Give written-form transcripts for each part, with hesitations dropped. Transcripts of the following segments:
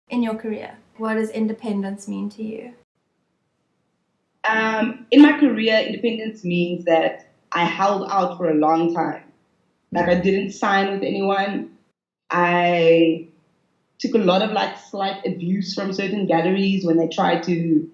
in your career? What does independence mean to you? In my career, independence means that I held out for a long time. Like, I didn't sign with anyone. I took a lot of slight abuse from certain galleries when they tried to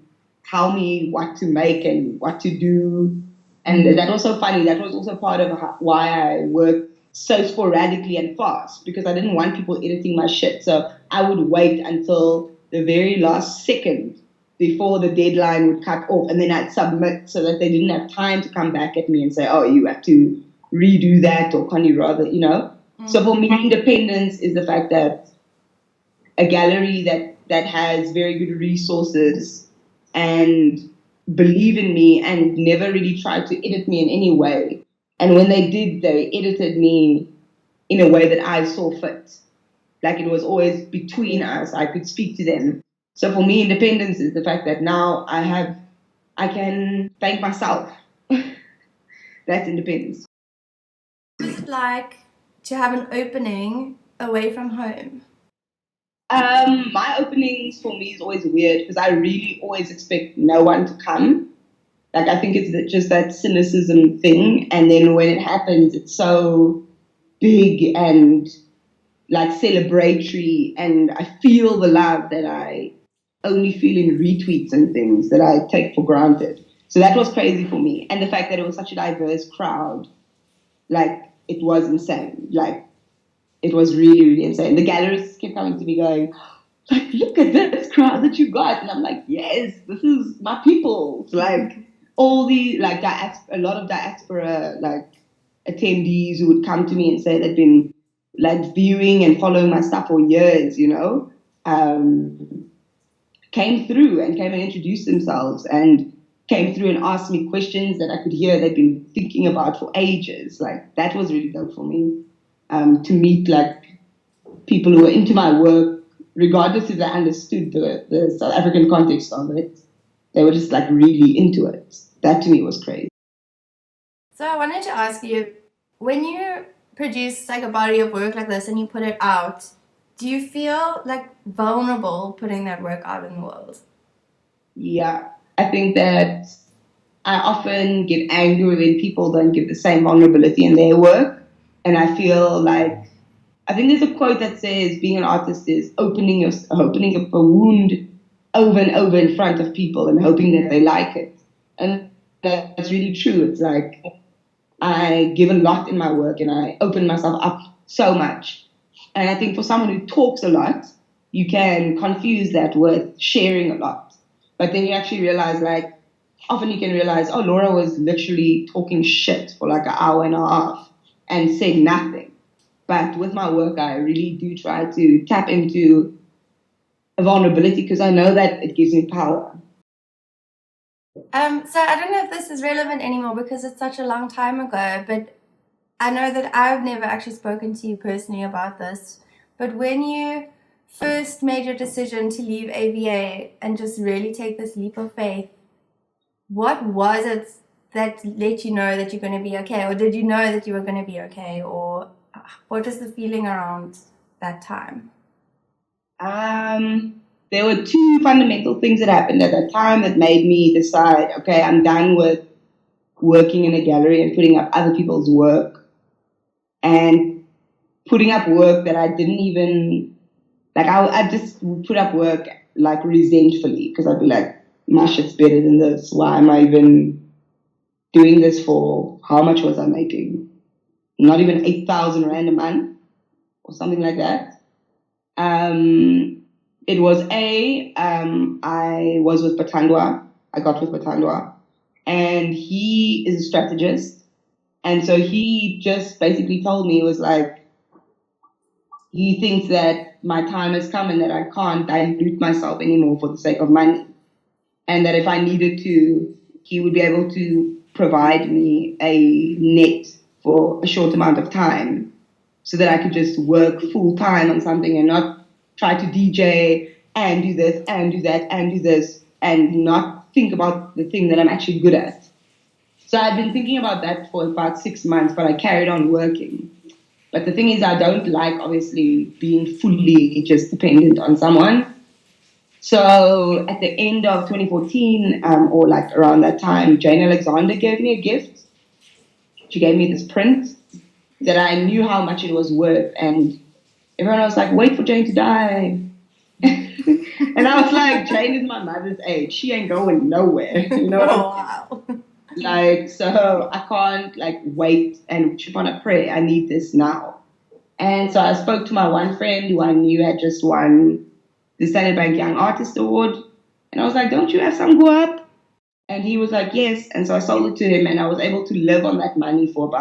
tell me what to make and what to do. And that was so funny. That was also part of why I worked so sporadically and fast, because I didn't want people editing my shit. So I would wait until the very last second before the deadline would cut off, and then I'd submit so that they didn't have time to come back at me and say, oh, you have to redo that, or can you rather, So for me, independence is the fact that a gallery that has very good resources and believe in me and never really tried to edit me in any way. And when they did, they edited me in a way that I saw fit. Like, it was always between us. I could speak to them. So for me, independence is the fact that now I can thank myself. That's independence. What's it like to have an opening away from home? My openings for me is always weird because I really always expect no one to come. Like, I think it's just that cynicism thing. And then when it happens, it's so big and celebratory. And I feel the love that I only feel in retweets and things that I take for granted. So that was crazy for me. And the fact that it was such a diverse crowd, it was insane. It was really, really insane. The gallerists kept coming to me going, look at this crowd that you got. And I'm like, yes, this is my people. It's all the, a lot of diaspora, attendees who would come to me and say they'd been, viewing and following my stuff for years, came through and came and introduced themselves and came through and asked me questions that I could hear they'd been thinking about for ages. That was really dope for me. To meet people who were into my work, regardless if they understood the South African context of it, they were just really into it. That to me was crazy. So I wanted to ask you, when you produce a body of work like this and you put it out, do you feel vulnerable putting that work out in the world? Yeah, I think that I often get angry when people don't give the same vulnerability in their work. And I feel I think there's a quote that says being an artist is opening up a wound over and over in front of people and hoping that they like it. And that's really true. It's I give a lot in my work and I open myself up so much. And I think for someone who talks a lot, you can confuse that with sharing a lot. But then you actually realize, often you can realize, oh, Laura was literally talking shit for an hour and a half and said nothing. But with my work, I really do try to tap into a vulnerability because I know that it gives me power. So I don't know if this is relevant anymore because it's such a long time ago, but I know that I've never actually spoken to you personally about this. But when you first made your decision to leave AVA and just really take this leap of faith, what was it that let you know that you're going to be okay? Or did you know that you were going to be okay? Or what was the feeling around that time? There were two fundamental things that happened at that time that made me decide, okay, I'm done with working in a gallery and putting up other people's work and putting up work that I didn't even, I just put up work resentfully because I'd be like, my shit's better than this. Why am I even doing this for? How much was I making? Not even 8,000 Rand a month or something like that. It was I was with Patandwa. I got with Patandwa. And he is a strategist. And so he just basically told me, it was he thinks that my time has come and that I can't dilute myself anymore for the sake of money. And that if I needed to, he would be able to provide me a net for a short amount of time so that I could just work full time on something and not try to DJ and do this and do that and do this and not think about the thing that I'm actually good at. So I've been thinking about that for about 6 months, but I carried on working. But the thing is, I don't like, obviously, being fully just dependent on someone. So at the end of 2014, or like around that time, Jane Alexander gave me a gift. She gave me this print that I knew how much it was worth, and everyone was like, "Wait for Jane to die." And I was like, Jane is my mother's age. She ain't going nowhere. You know what I mean? Wow. Like, so I can't like wait and chip on a prayer. I need this now. And so I spoke to my one friend who I knew had just won the Standard Bank Young Artist Award. And I was like, don't you have some go up? And he was like, yes. And so I sold it to him, and I was able to live on that money for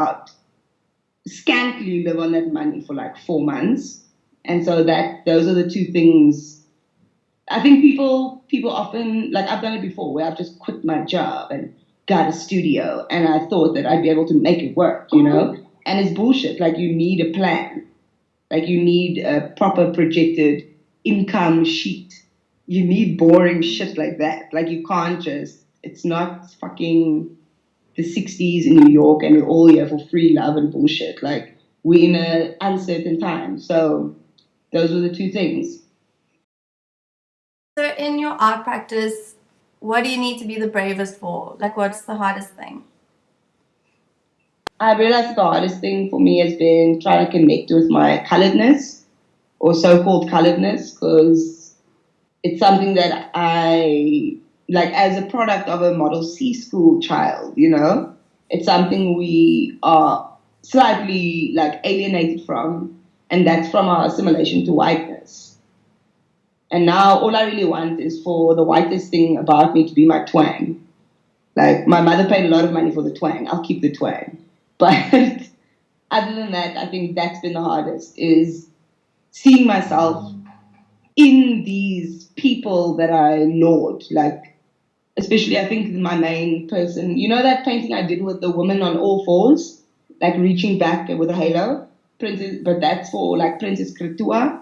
scantily live on that money for like 4 months. And so those are the two things. I think people often, like I've done it before, where I've just quit my job and got a studio, and I thought that I'd be able to make it work, you know? And it's bullshit. Like, you need a plan. Like, you need a proper projected income sheet. You need boring shit like that. Like, you can't just, it's not fucking the 60s in New York and we're all here for free love and bullshit. Like, we're in an uncertain time. So those were the two things. So in your art practice, what do you need to be the bravest for? Like, what's the hardest thing? I realized the hardest thing for me has been trying to connect with my coloredness, or so-called coloredness, because it's something that I, like, as a product of a Model C school child, you know, it's something we are slightly, like, alienated from, and that's from our assimilation to whiteness. And now all I really want is for the whitest thing about me to be my twang. Like, my mother paid a lot of money for the twang. I'll keep the twang. But other than that, I think that's been the hardest, is seeing myself in these people that I laud. Like, especially I think my main person, you know that painting I did with the woman on all fours, like reaching back with a halo? But that's for like Princess Kretua,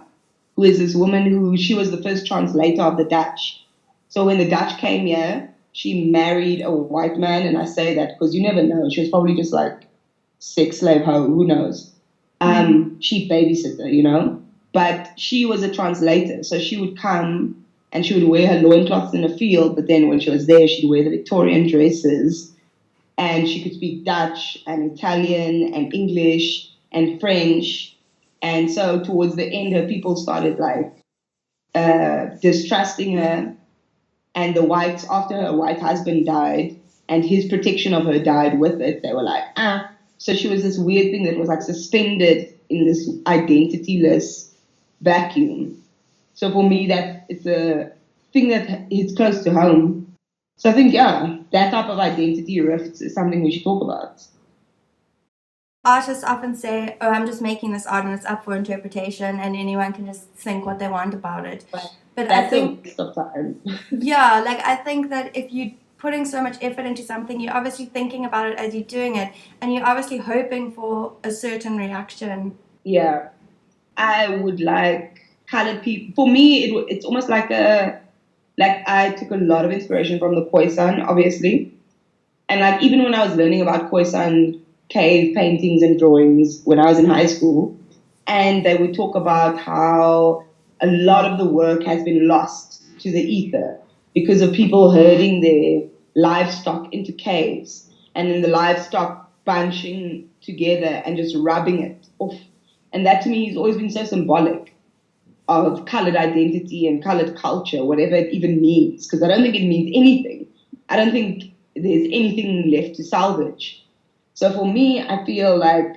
who is this woman she was the first translator of the Dutch. So when the Dutch came here, she married a white man, and I say that because you never know. She was probably just like sex slave hoe, who knows? Cheap babysitter, you know? But she was a translator, so she would come and she would wear her loincloths in the field, but then when she was there, she'd wear the Victorian dresses, and she could speak Dutch and Italian and English and French. And so towards the end, her people started like distrusting her. And the whites, after her white husband died and his protection of her died with it, they were like, ah. So she was this weird thing that was like suspended in this identityless vacuum. So for me, that it's a thing that hits close to home. So I think, yeah, that type of identity rifts is something we should talk about. Artists often say, oh, I'm just making this art and it's up for interpretation and anyone can just think what they want about it. But that's I think, a waste of time. Yeah, like I think that if you're putting so much effort into something, you're obviously thinking about it as you're doing it, and you're obviously hoping for a certain reaction. Yeah, I would like colored people. For me, it's almost like I took a lot of inspiration from the Khoisan, obviously. And like even when I was learning about Khoisan cave paintings and drawings when I was in high school, and they would talk about how a lot of the work has been lost to the ether because of people herding their livestock into caves, and then the livestock bunching together and just rubbing it off. And that to me has always been so symbolic of colored identity and colored culture, whatever it even means, because I don't think it means anything. I don't think there's anything left to salvage. So for me, I feel like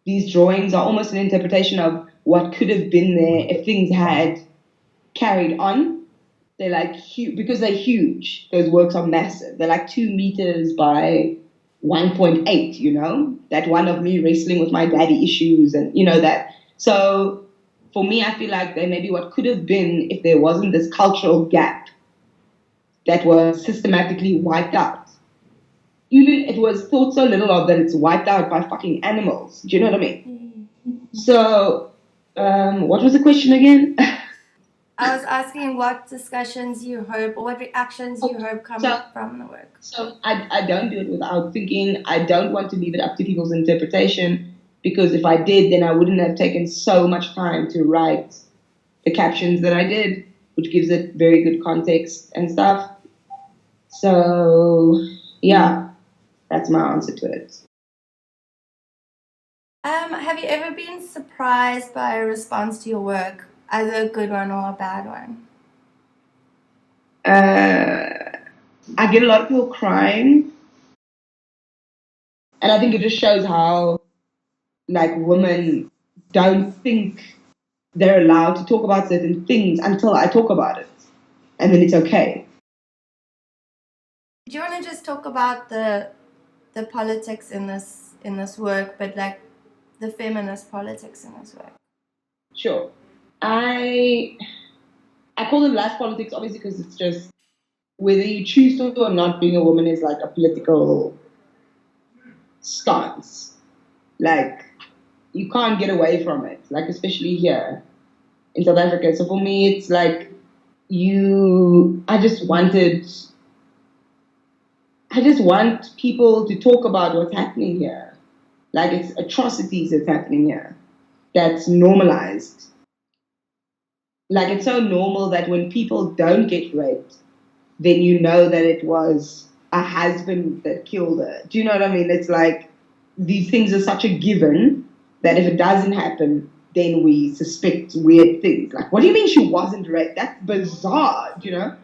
these drawings are almost an interpretation of what could have been there if things had carried on. They're like huge, because they're huge. Those works are massive. They're like 2 meters by 1.8, you know? That one of me wrestling with my daddy issues and, you know, that. So for me, I feel like they may be what could have been if there wasn't this cultural gap that was systematically wiped out. Even it was thought so little of that it's wiped out by fucking animals. Do you know what I mean? So, what was the question again? I was asking what discussions you hope or what reactions you hope come from the work. So I don't do it without thinking. I don't want to leave it up to people's interpretation, because if I did, then I wouldn't have taken so much time to write the captions that I did. which gives it very good context and stuff. So, yeah, that's my answer to it. Have you ever been surprised by a response to your work, either a good one or a bad one? I get a lot of people crying, and I think it just shows how, like, women don't think they're allowed to talk about certain things until I talk about it, and then it's okay. Do you want to just talk about the politics in this work, but like the feminist politics in this work? Sure. I call them life politics, obviously, because it's just whether you choose to or not, being a woman is like a political stance. Like, you can't get away from it, like, especially here in South Africa. So for me, it's like I just want people to talk about what's happening here. Like, it's atrocities that's happening here that's normalized. Like, it's so normal that when people don't get raped, then you know that it was a husband that killed her. Do you know what I mean? It's like these things are such a given that if it doesn't happen, then we suspect weird things. Like, what do you mean she wasn't raped? That's bizarre, you know?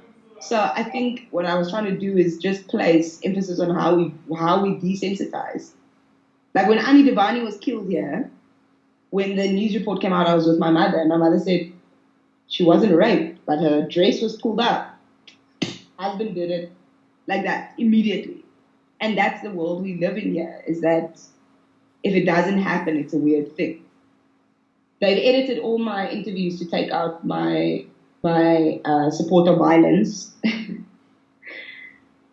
So I think what I was trying to do is just place emphasis on how we desensitize. Like, when Annie Devani was killed here, when the news report came out, I was with my mother, and my mother said she wasn't raped, but her dress was pulled up. Husband did it, like that, immediately. And that's the world we live in here, is that if it doesn't happen, it's a weird thing. They've edited all my interviews to take out my support of violence.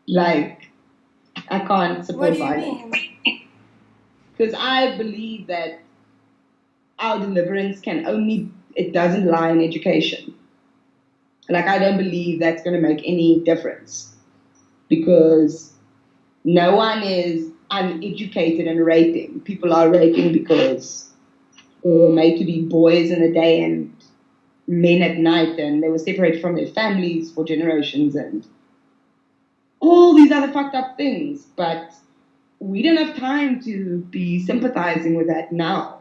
Like, I can't support violence. Because I believe that our deliverance it doesn't lie in education. Like, I don't believe that's going to make any difference, because no one is uneducated and raping. People are raping because they were made to be boys in the day and men at night, and they were separated from their families for generations and all these other fucked up things. But we don't have time to be sympathizing with that now.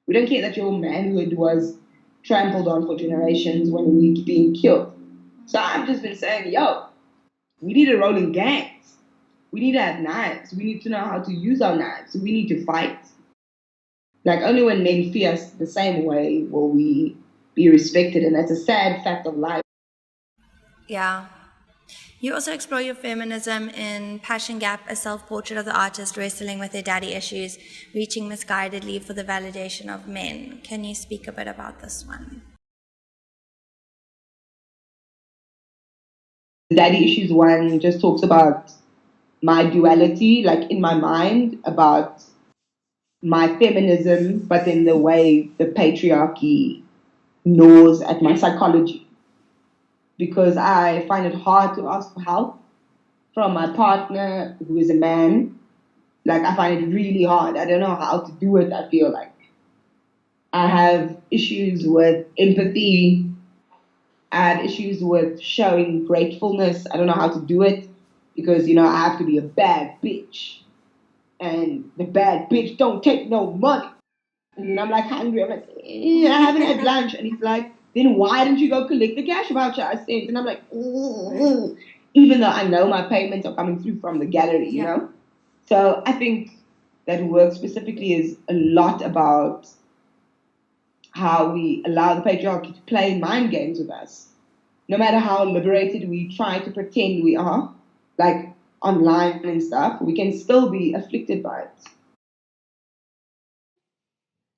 We don't care that your manhood was trampled on for generations when we're being killed. So I've just been saying, we need to roll in gangs. We need to have knives. We need to know how to use our knives. We need to fight. Like, only when men fear us the same way will we be respected, and that's a sad fact of life. Yeah. You also explore your feminism in Passion Gap, a self-portrait of the artist wrestling with their daddy issues, reaching misguidedly for the validation of men. Can you speak a bit about this one? The daddy issues one just talks about my duality, like, in my mind, about my feminism, but then the way the patriarchy gnaws at my psychology. Because I find it hard to ask for help from my partner who is a man. Like, I find it really hard. I don't know how to do it, I feel like. I have issues with empathy. I have issues with showing gratefulness. I don't know how to do it because, I have to be a bad bitch. And the bad bitch don't take no money. And I'm like hungry. I'm like, I haven't had lunch. And he's like, then why didn't you go collect the cash voucher I sent? And I'm like, even though I know my payments are coming through from the gallery, you know? So I think that work specifically is a lot about how we allow the patriarchy to play mind games with us. No matter how liberated we try to pretend we are, like online and stuff, we can still be afflicted by it.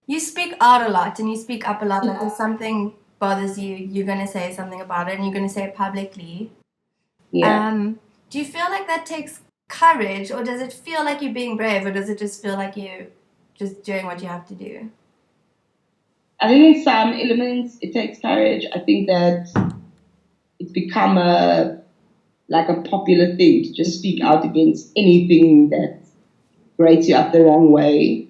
You speak out a lot and you speak up a lot. Like, if something bothers you, you're going to say something about it, and you're going to say it publicly. Yeah. Do you feel like that takes courage, or does it feel like you're being brave, or does it just feel like you're just doing what you have to do? I think in some elements it takes courage. I think that it's become a popular thing to just speak out against anything that grates you up the wrong way.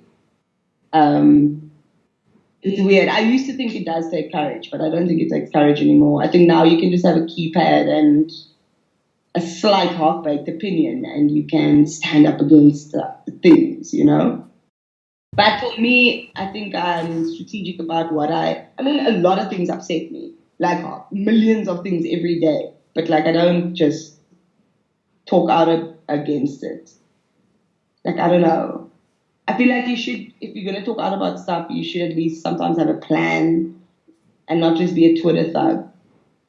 It's weird. I used to think it does take courage, but I don't think it takes courage anymore. I think now you can just have a keypad and a slight half-baked opinion, and you can stand up against things, you know. But for me, I think I'm strategic about what I mean, a lot of things upset me, like millions of things every day. But like, I don't just talk out against it. Like, I don't know. I feel like you should, if you're gonna talk out about stuff, you should at least sometimes have a plan and not just be a Twitter thug.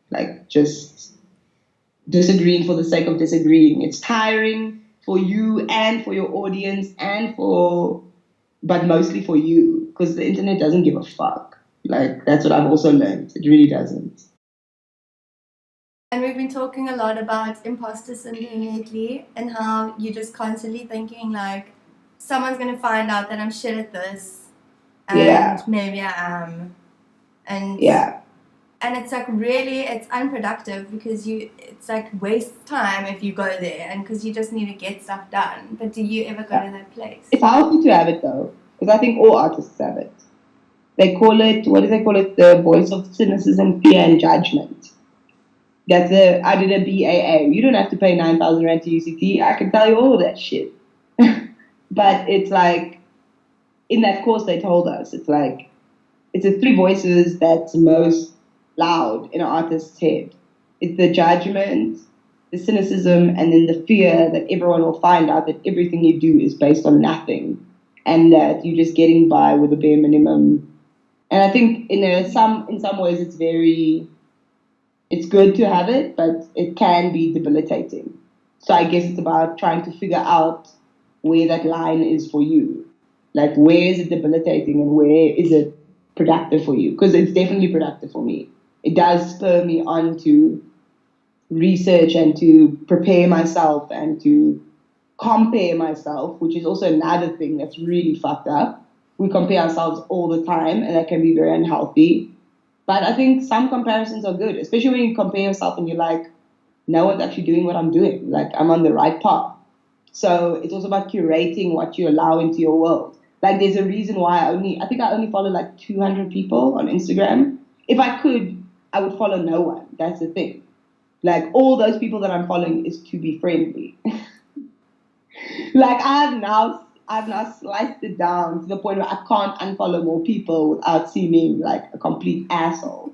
Like, just disagreeing for the sake of disagreeing. It's tiring for you and for your audience but mostly for you, because the internet doesn't give a fuck. Like, that's what I've also learned. It really doesn't. And we've been talking a lot about imposter syndrome lately and how you're just constantly thinking like, someone's going to find out that I'm shit at this. And maybe I am. And and it's like really, it's unproductive because it's like waste time if you go there, and because you just need to get stuff done. But do you ever go to that place? It's healthy to have it though, because I think all artists have it. They call it, what do they call it? The voice of cynicism, fear, and judgment. I did a BAA. You don't have to pay 9,000 Rand to UCT. I can tell you all of that shit. But it's like, in that course they told us, it's like, it's the three voices that's most loud in an artist's head. It's the judgment, the cynicism, and then the fear that everyone will find out that everything you do is based on nothing, and that you're just getting by with a bare minimum. And I think in some ways it's good to have it, but it can be debilitating. So I guess it's about trying to figure out where that line is for you. Like, where is it debilitating and where is it productive for you? Because it's definitely productive for me. It does spur me on to research and to prepare myself and to compare myself, which is also another thing that's really fucked up. We compare ourselves all the time, and that can be very unhealthy. But I think some comparisons are good, especially when you compare yourself and you're like, no one's actually doing what I'm doing. Like, I'm on the right path. So it's also about curating what you allow into your world. Like, there's a reason why I think I only follow like 200 people on Instagram. If I could, I would follow no one. That's the thing. Like, all those people that I'm following is to be friendly. Like, I've now sliced it down to the point where I can't unfollow more people without seeming like a complete asshole.